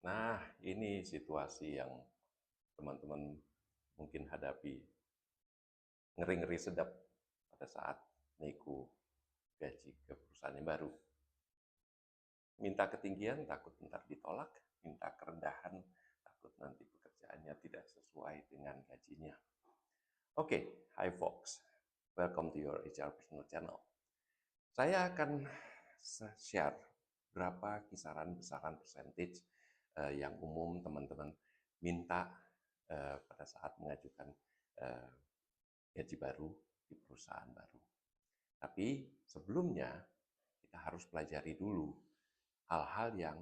Nah, ini situasi yang teman-teman mungkin hadapi, ngeri-ngeri sedap pada saat nego gaji ke perusahaan yang baru. Minta ketinggian takut ntar ditolak, minta kerendahan takut nanti pekerjaannya tidak sesuai dengan gajinya. Oke, hi folks, welcome to your HR Personal Channel. Saya akan share berapa kisaran besaran percentage yang umum teman-teman minta pada saat mengajukan eh, gaji baru di perusahaan baru. Tapi sebelumnya kita harus pelajari dulu hal-hal yang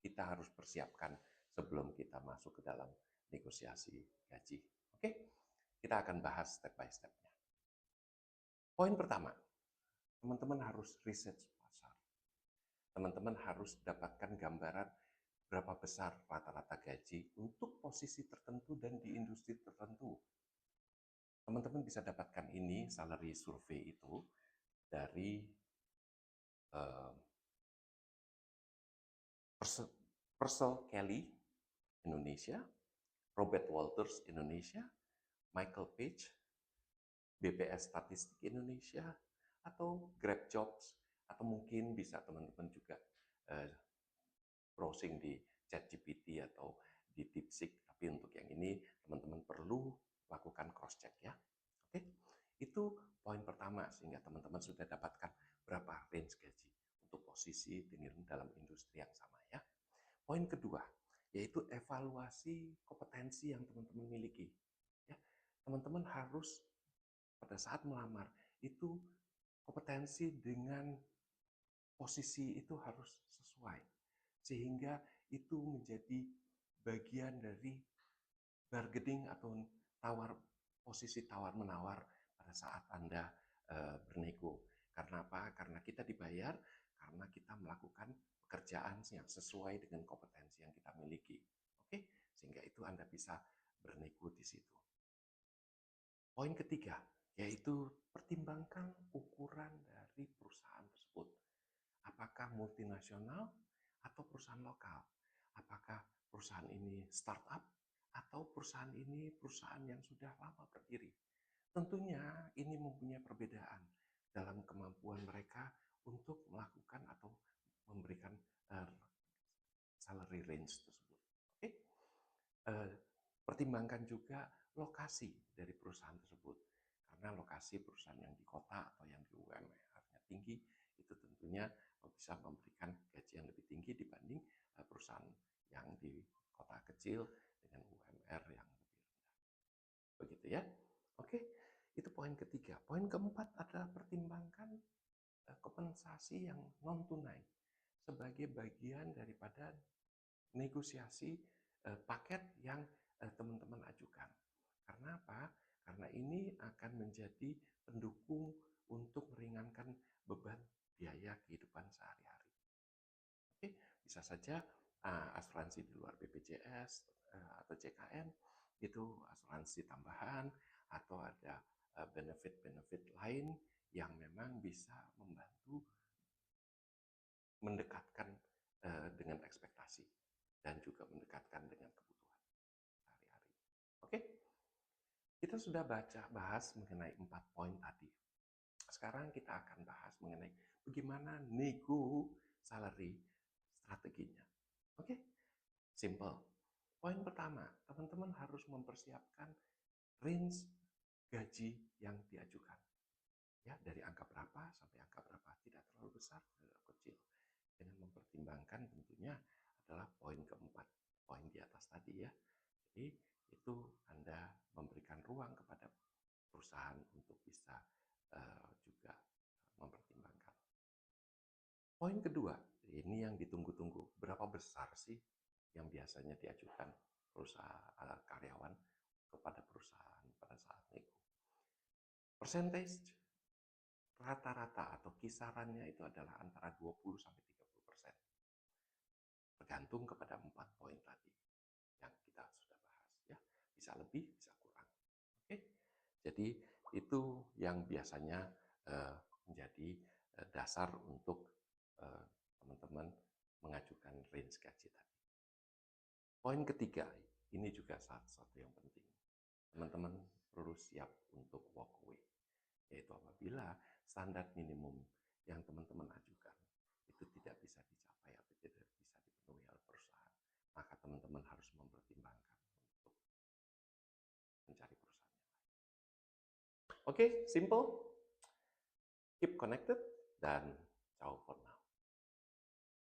kita harus persiapkan sebelum kita masuk ke dalam negosiasi gaji. Oke, kita akan bahas step by step-nya. Poin pertama, teman-teman harus research pasar. Teman-teman harus dapatkan gambaran berapa besar rata-rata gaji untuk posisi tertentu dan di industri tertentu. Teman-teman bisa dapatkan ini, salary survey itu, dari Purcell Kelly Indonesia, Robert Walters Indonesia, Michael Page, BPS Statistik Indonesia, atau Grab Jobs, atau mungkin bisa teman-teman juga browsing di ChatGPT atau di DeepSeek. Tapi untuk yang ini teman-teman perlu lakukan cross check ya. Oke, itu poin pertama sehingga teman-teman sudah dapatkan berapa range gaji untuk posisi dengan dalam industri yang sama ya. Poin kedua yaitu evaluasi kompetensi yang teman-teman miliki. Ya, teman-teman harus pada saat melamar itu kompetensi dengan posisi itu harus sesuai sehingga itu menjadi bagian dari bargaining atau posisi tawar menawar pada saat Anda bernego. Karena apa? Karena kita dibayar karena kita melakukan pekerjaan yang sesuai dengan kompetensi yang kita miliki. Oke, sehingga itu Anda bisa bernego di situ. Poin ketiga yaitu pertimbangkan ukuran dari perusahaan tersebut. Apakah multinasional atau perusahaan lokal? Apakah perusahaan ini startup atau perusahaan ini perusahaan yang sudah lama berdiri? Tentunya ini mempunyai perbedaan dalam kemampuan mereka untuk melakukan atau memberikan salary range tersebut. Oke, pertimbangkan juga lokasi dari perusahaan tersebut. Karena lokasi perusahaan yang di kota atau yang di UMR-nya tinggi itu tentunya bisa memberikan gaji yang lebih tinggi dibanding perusahaan yang di kota kecil dengan UMR yang lebih rendah. Begitu ya. Oke, itu poin ketiga. Poin keempat adalah pertimbangkan kompensasi yang non tunai sebagai bagian daripada negosiasi paket yang teman-teman ajukan. Karena apa? Karena ini akan menjadi pendukung untuk meringankan beban biaya kehidupan sehari-hari. Oke, bisa saja asuransi di luar BPJS atau JKN itu asuransi tambahan atau ada benefit-benefit lain yang memang bisa membantu mendekatkan dengan ekspektasi dan juga mendekatkan dengan kebutuhan sehari-hari. Oke, kita sudah bahas mengenai 4 poin tadi. Sekarang kita akan bahas mengenai bagaimana nego salary strateginya. Oke, simple. Poin pertama, teman-teman harus mempersiapkan range gaji yang diajukan. Ya, dari angka berapa sampai angka berapa, tidak terlalu besar, tidak terlalu kecil. Dengan mempertimbangkan tentunya adalah poin keempat, poin di atas tadi ya. Jadi itu Anda memberikan ruang kepada perusahaan untuk bisa juga mempertimbangkan. Poin kedua, ini yang ditunggu-tunggu, berapa besar sih yang biasanya diajukan perusahaan karyawan kepada perusahaan pada saat nego. Percentage rata-rata atau kisarannya itu adalah antara 20 sampai 30%. Tergantung kepada 4 poin tadi yang kita sudah bahas ya. Bisa lebih, bisa kurang. Oke. Jadi itu yang biasanya menjadi dasar untuk teman-teman mengajukan range gaji tadi. Poin ketiga, ini juga satu yang penting. Teman-teman perlu siap untuk walk away, yaitu apabila standar minimum yang teman-teman ajukan itu tidak bisa dicapai atau tidak bisa dipenuhi oleh perusahaan, maka teman-teman harus mempertimbangkan untuk mencari perusahaan yang lain. Oke, simple, keep connected, dan ciao for now.